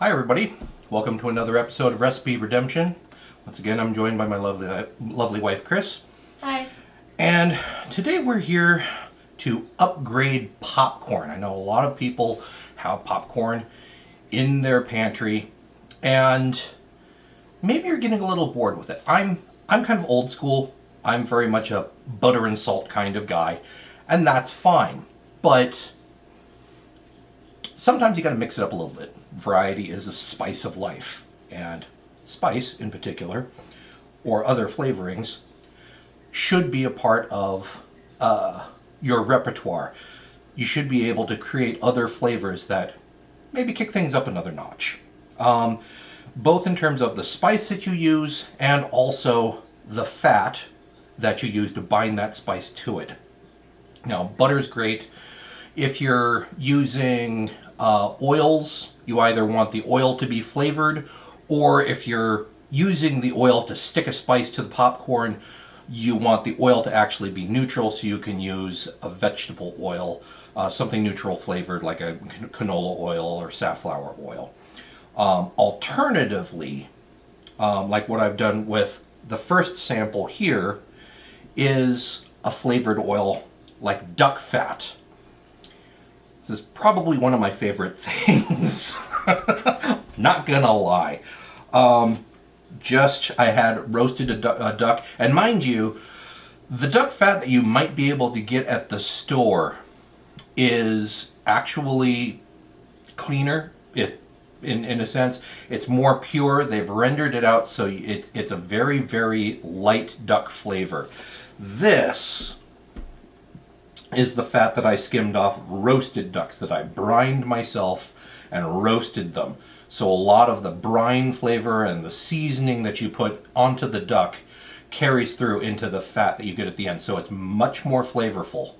Hi everybody, welcome to another episode of Recipe Redemption. Once again, I'm joined by my lovely wife Chris. Hi. And today we're here to upgrade popcorn. I know a lot of people have popcorn in their pantry and maybe you're getting a little bored with it. I'm kind of old school. I'm very much a butter and salt kind of guy, and that's fine. But sometimes you got to mix it up a little bit. Variety is the spice of life, and spice in particular, or other flavorings, should be a part of your repertoire. You should be able to create other flavors that maybe kick things up another notch. Both in terms of the spice that you use and also the fat that you use to bind that spice to it. Now, butter's great. If you're using oils, you either want the oil to be flavored, or if you're using the oil to stick a spice to the popcorn, you want the oil to actually be neutral, so you can use a vegetable oil, something neutral flavored like a canola oil or safflower oil. Alternatively, like what I've done with the first sample here, is a flavored oil like duck fat. This is probably one of my favorite things. Not gonna lie. I had roasted a duck, and mind you, the duck fat that you might be able to get at the store is actually cleaner. In a sense, it's more pure. They've rendered it out so it's a very, very light duck flavor. This is the fat that I skimmed off roasted ducks that I brined myself and roasted them. So a lot of the brine flavor and the seasoning that you put onto the duck carries through into the fat that you get at the end. So it's much more flavorful.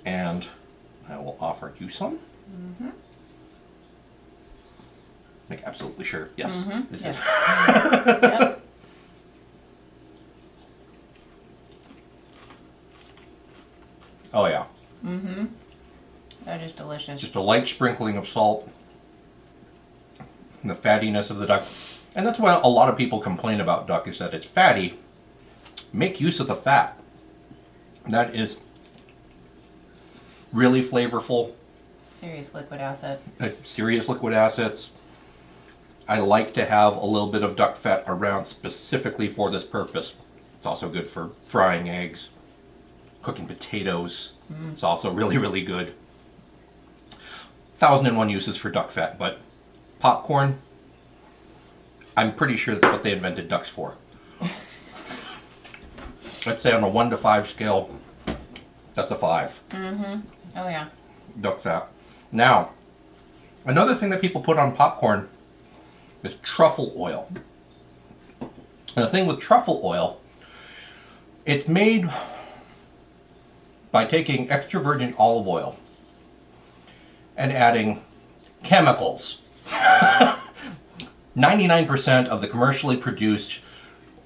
And I will offer you some. Mm-hmm. Make absolutely sure. Yes, this Yes. is. Yep. Oh yeah. Mm-hmm. That is delicious. Just a light sprinkling of salt. And the fattiness of the duck. And that's why a lot of people complain about duck, is that it's fatty. Make use of the fat. That is really flavorful. Serious liquid assets. Serious liquid assets. I like to have a little bit of duck fat around specifically for this purpose. It's also good for frying eggs, cooking potatoes. It's also really, really good. 1,001 uses for duck fat, but popcorn, I'm pretty sure that's what they invented ducks for. Let's say on a 1 to 5 scale, that's a 5. Mm-hmm. Oh yeah. Duck fat. Now, another thing that people put on popcorn is truffle oil. And the thing with truffle oil, it's made by taking extra virgin olive oil and adding chemicals. 99% of the commercially produced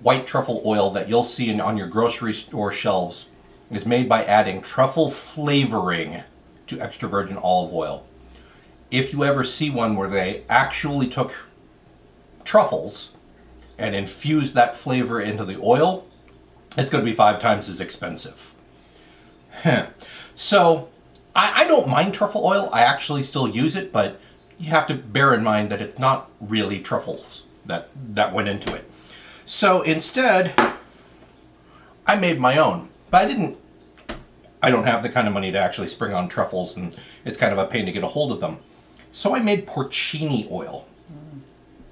white truffle oil that you'll see on your grocery store shelves is made by adding truffle flavoring to extra virgin olive oil. If you ever see one where they actually took truffles and infused that flavor into the oil, it's going to be 5 times as expensive. So I don't mind truffle oil. I actually still use it, but you have to bear in mind that it's not really truffles that went into it. So instead, I made my own, but I don't have the kind of money to actually spring on truffles, and it's kind of a pain to get a hold of them. So I made porcini oil.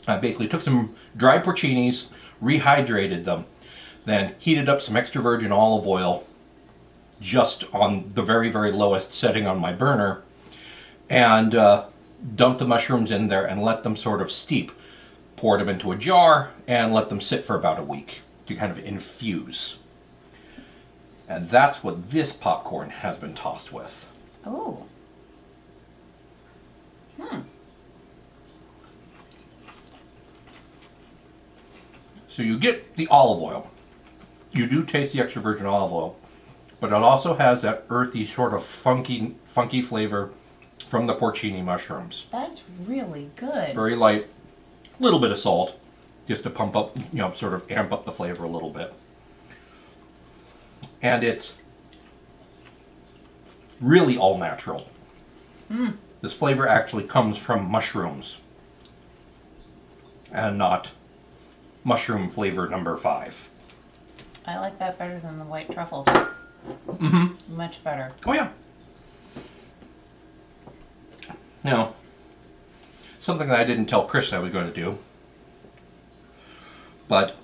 I basically took some dried porcinis, rehydrated them, then heated up some extra virgin olive oil just on the very, very lowest setting on my burner, and dumped the mushrooms in there and let them sort of steep. Poured them into a jar and let them sit for about a week to kind of infuse. And that's what this popcorn has been tossed with. Oh. So you get the olive oil. You do taste the extra virgin olive oil, but it also has that earthy sort of funky flavor from the porcini mushrooms. That's really good. Very light, little bit of salt, just to pump up, sort of amp up the flavor a little bit. And it's really all natural. This flavor actually comes from mushrooms and not mushroom flavor number 5. I like that better than the white truffles. Much better. Oh yeah. Now, something that I didn't tell Chris I was going to do, but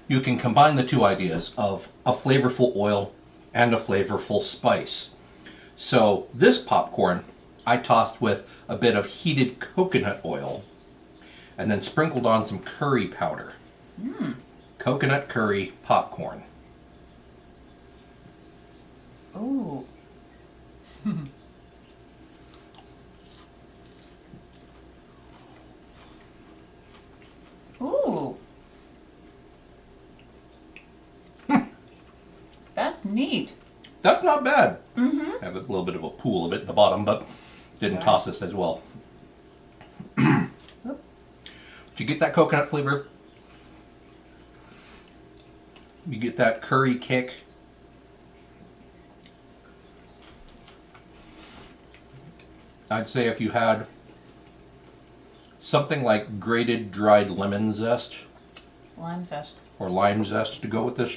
you can combine the two ideas of a flavorful oil and a flavorful spice. So this popcorn I tossed with a bit of heated coconut oil and then sprinkled on some curry powder. Coconut curry popcorn. Ooh. Ooh. That's neat. That's not bad. Have a little bit of a pool of it at the bottom, but didn't toss this as well. Did you get that coconut flavor? You get that curry kick. I'd say if you had something like grated dried lemon zest Lime zest. or lime zest to go with this.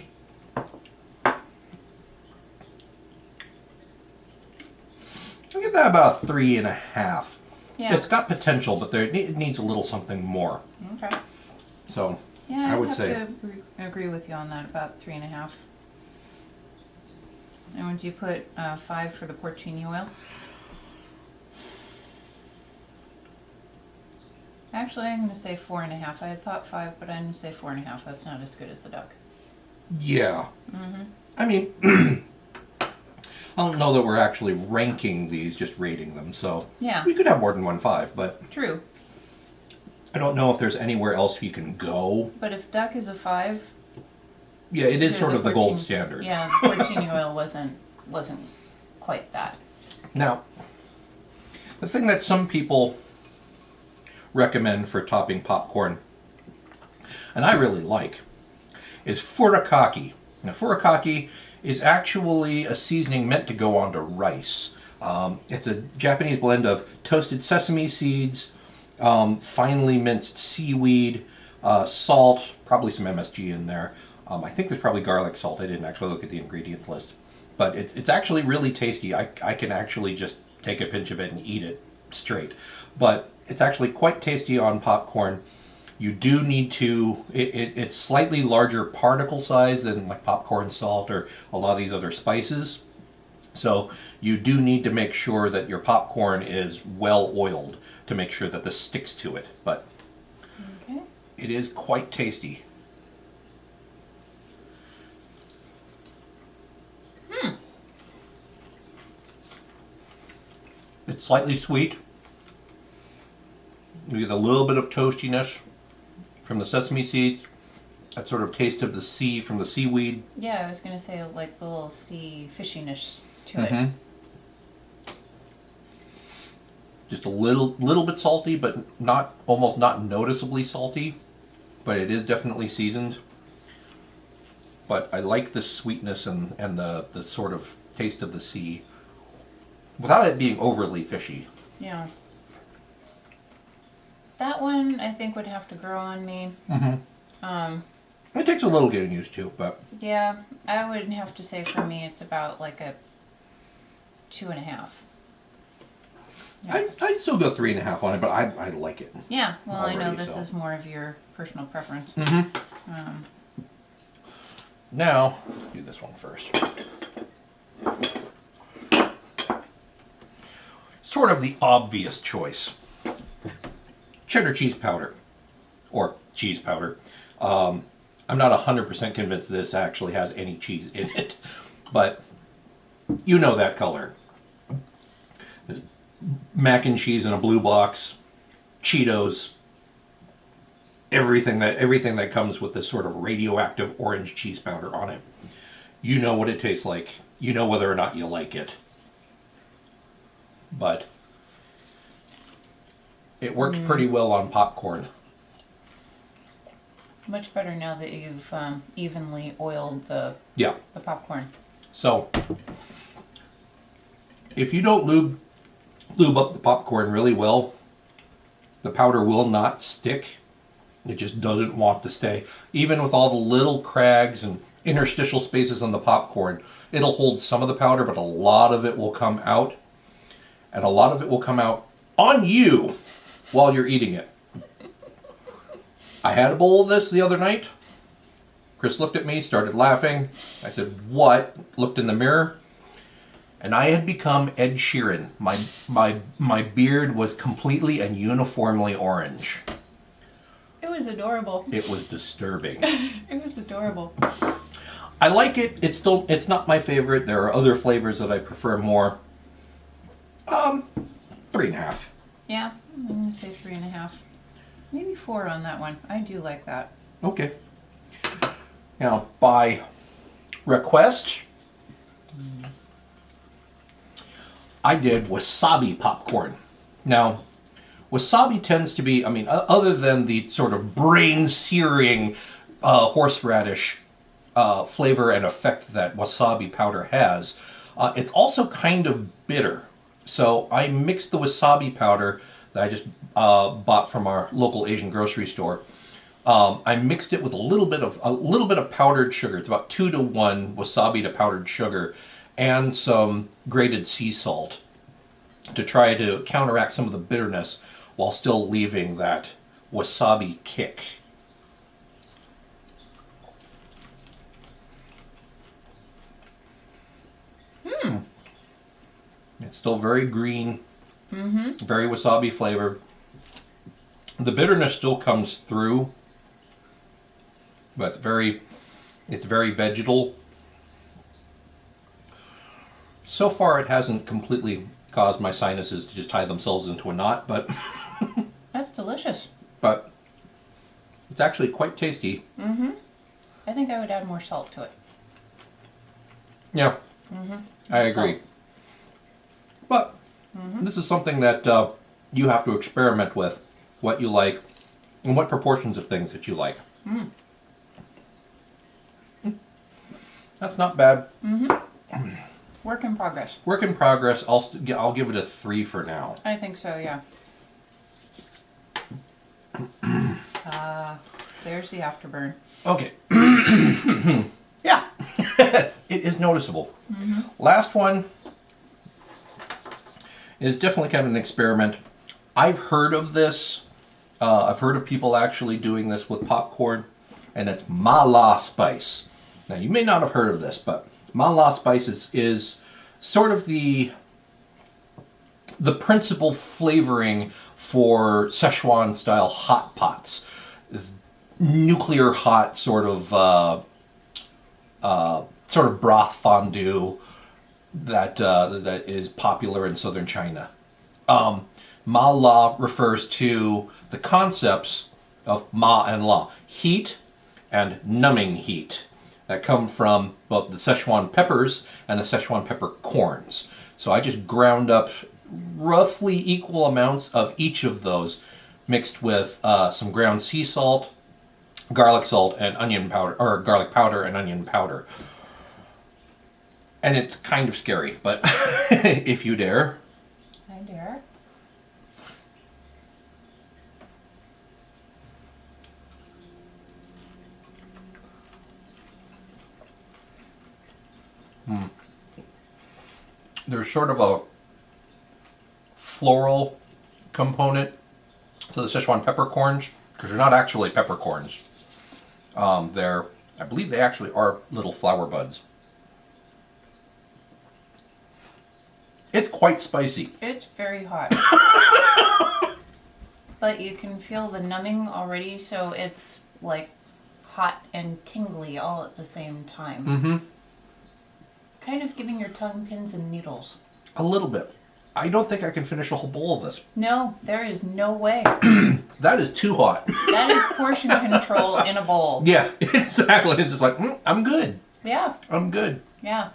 I give that about a 3.5. Yeah. It's got potential, but it needs a little something more. Okay. So Yeah, I would have say to agree with you on that, about 3.5. And would you put 5 for the porcini oil? Actually, I'm going to say 4.5. I had thought 5, but I'm going to say 4.5. That's not as good as the duck. yeah. I mean, I don't know that we're actually ranking these, just rating them. So Yeah. we could have more than 1.5, but True. I don't know if there's anywhere else you can go. But if duck is a 5, Yeah, it is yeah, sort of the gold porcini- standard. Yeah, the porcini oil wasn't quite that. Now, the thing that some people recommend for topping popcorn, and I really like, is furikake. Now, furikake is actually a seasoning meant to go onto rice. It's a Japanese blend of toasted sesame seeds, finely minced seaweed, salt, probably some MSG in there. I think there's probably garlic salt. I didn't actually look at the ingredients list. But it's actually really tasty. I can actually just take a pinch of it and eat it straight. But it's actually quite tasty on popcorn. You do need to, it's slightly larger particle size than like popcorn salt or a lot of these other spices. So you do need to make sure that your popcorn is well oiled to make sure that this sticks to it. But Okay. it is quite tasty. It's slightly sweet. You get a little bit of toastiness from the sesame seeds. That sort of taste of the sea from the seaweed. Yeah, I was going to say like a little sea fishiness to it. Mhm. Just a little bit salty, but almost not noticeably salty. But it is definitely seasoned. But I like the sweetness and the sort of taste of the sea without it being overly fishy. Yeah. That one I think would have to grow on me. It takes a little getting used to, but Yeah, I would have to say for me it's about like a 2.5. I'd still go 3.5 on it, but I like it. Yeah, well, I know Already, this so. is more of your personal preference. Now, let's do this one first. Sort of the obvious choice. Cheddar cheese powder. Or cheese powder. I'm not 100% convinced this actually has any cheese in it. But you know that color. There's mac and cheese in a blue box. Cheetos. Everything that comes with this sort of radioactive orange cheese powder on it. You know what it tastes like. You know whether or not you like it. But It worked pretty well on popcorn. Much better now that you've evenly oiled the Yeah. popcorn. So, if you don't lube up the popcorn really well, the powder will not stick. It just doesn't want to stay. Even with all the little crags and interstitial spaces on the popcorn, it'll hold some of the powder, but a lot of it will come out. And a lot of it will come out on you while you're eating it. I had a bowl of this the other night. Chris looked at me, started laughing. I said, "What?" Looked in the mirror. And I had become Ed Sheeran. My beard was completely and uniformly orange. It was adorable. It was disturbing. It was adorable. I like it. It's not my favorite. There are other flavors that I prefer more. 3.5. Yeah, I'm gonna say 3.5. Maybe 4 on that one. I do like that. Okay. Now, by request, I did wasabi popcorn. Now, wasabi tends to be, I mean, other than the sort of brain-searing horseradish flavor and effect that wasabi powder has, it's also kind of bitter. So I mixed the wasabi powder that I just bought from our local Asian grocery store. I mixed it with a little bit of powdered sugar. It's about 2-to-1 wasabi to powdered sugar, and some grated sea salt to try to counteract some of the bitterness while still leaving that wasabi kick. It's still very green, very wasabi flavored. The bitterness still comes through, but it's very vegetal. So far, it hasn't completely caused my sinuses to just tie themselves into a knot, but That's delicious. but it's actually quite tasty. I think I would add more salt to it. Yeah, I agree. Salt. But this is something that you have to experiment with, what you like, and what proportions of things that you like. That's not bad. Work in progress. Work in progress. I'll give it a 3 for now. I think so, yeah. There's the afterburn. Okay. Yeah, it is noticeable. Last one is definitely kind of an experiment. I've heard of this. I've heard of people actually doing this with popcorn, and it's mala spice. Now, you may not have heard of this, but mala spice is sort of the principal flavoring for Szechuan-style hot pots. This nuclear hot sort of broth fondue that is popular in southern China. Ma la refers to the concepts of ma and la, heat and numbing heat, that come from both the Szechuan peppers and the Szechuan pepper corns. So I just ground up roughly equal amounts of each of those, mixed with some ground sea salt, garlic salt, and onion powder, or garlic powder and onion powder. And it's kind of scary, but if you dare. I dare. There's sort of a floral component to the Szechuan peppercorns, because they're not actually peppercorns. I believe they actually are little flower buds. It's quite spicy. It's very hot. But you can feel the numbing already, so it's like hot and tingly all at the same time. Kind of giving your tongue pins and needles. A little bit. I don't think I can finish a whole bowl of this. No, there is no way. That is too hot. That is portion control in a bowl. Yeah, exactly. It's just like, I'm good. Yeah, I'm good. yeah.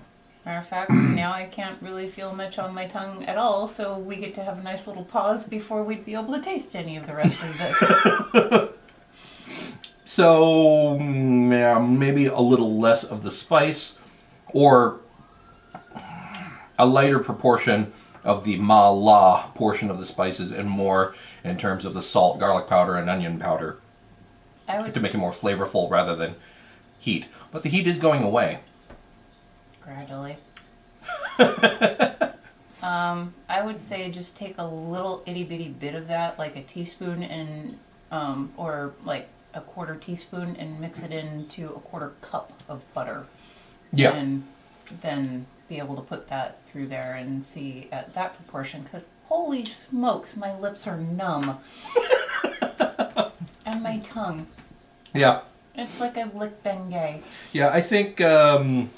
Matter of fact, now I can't really feel much on my tongue at all, so we get to have a nice little pause before we'd be able to taste any of the rest of this. So, yeah, maybe a little less of the spice, or a lighter proportion of the ma-la portion of the spices, and more in terms of the salt, garlic powder, and onion powder I would to make it more flavorful rather than heat. But the heat is going away. gradually. I would say just take a little itty bitty bit of that, like a teaspoon, and or like a quarter teaspoon, and mix it into a quarter cup of butter. Yeah. And then be able to put that through there and see at that proportion. Because holy smokes, my lips are numb, and my tongue. Yeah. It's like I've licked Bengay. Yeah, I think I'm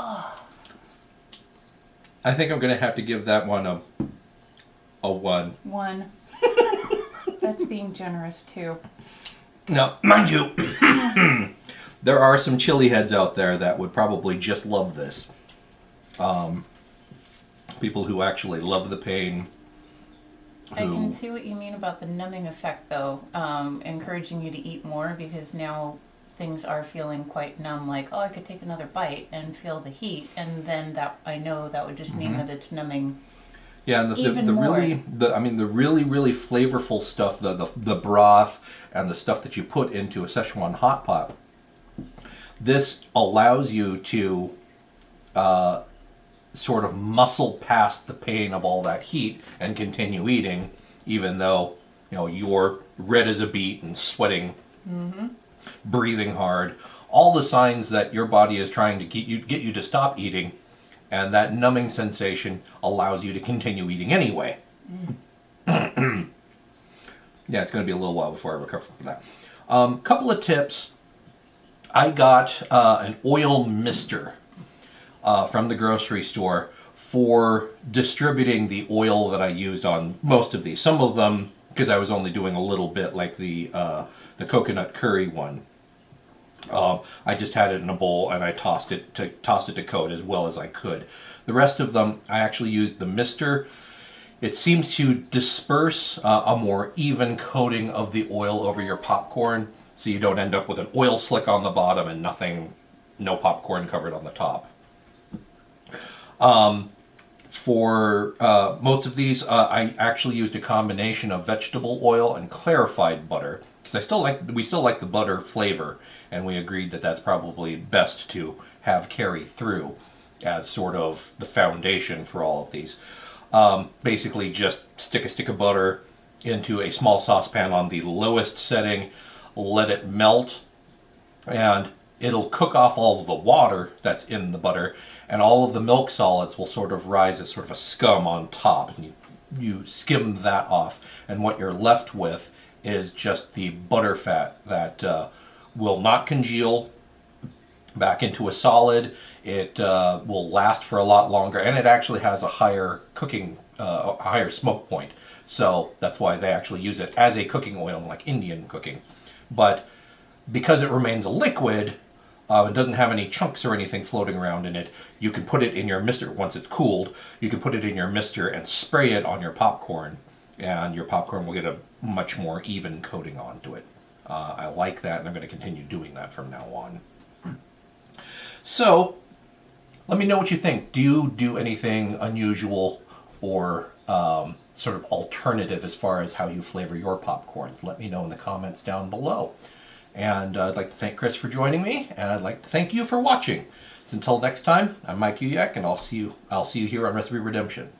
gonna have to give that one a 1. One. That's being generous too. Now, mind you, there are some chili heads out there that would probably just love this. People who actually love the pain. I can see what you mean about the numbing effect, though, encouraging you to eat more, because now things are feeling quite numb. Like, oh, I could take another bite and feel the heat, and then that I know that would just mean that it's numbing. Yeah, and even the more. the really flavorful stuff, the broth and the stuff that you put into a Szechuan hot pot. This allows you to sort of muscle past the pain of all that heat and continue eating, even though you're red as a beet and sweating, breathing hard. All the signs that your body is trying to get you to stop eating, and that numbing sensation allows you to continue eating anyway. Yeah, it's going to be a little while before I recover from that. Couple of tips. I got an oil mister from the grocery store for distributing the oil that I used on most of these. Some of them, because I was only doing a little bit, like the coconut curry one. I just had it in a bowl and I tossed it to coat as well as I could. The rest of them, I actually used the mister. It seems to disperse a more even coating of the oil over your popcorn, so you don't end up with an oil slick on the bottom and no popcorn covered on the top. For most of these, I actually used a combination of vegetable oil and clarified butter, because we still like the butter flavor, and we agreed that that's probably best to have carry through as sort of the foundation for all of these. Basically, just stick a stick of butter into a small saucepan on the lowest setting, let it melt, and it'll cook off all of the water that's in the butter, and all of the milk solids will sort of rise as sort of a scum on top. And you skim that off, and what you're left with is just the butter fat that will not congeal back into a solid. It will last for a lot longer, and it actually has a higher a higher smoke point. So that's why they actually use it as a cooking oil, like Indian cooking. But because it remains a liquid, it doesn't have any chunks or anything floating around in it. You can put it in your mister once it's cooled. You can put it in your mister and spray it on your popcorn, and your popcorn will get a much more even coating onto it. I like that, and I'm going to continue doing that from now on. So, let me know what you think. Do you do anything unusual or sort of alternative as far as how you flavor your popcorns? Let me know in the comments down below. And I'd like to thank Chris for joining me, and I'd like to thank you for watching. Until next time, I'm Mike Uyak, and I'll see you here on Recipe Redemption.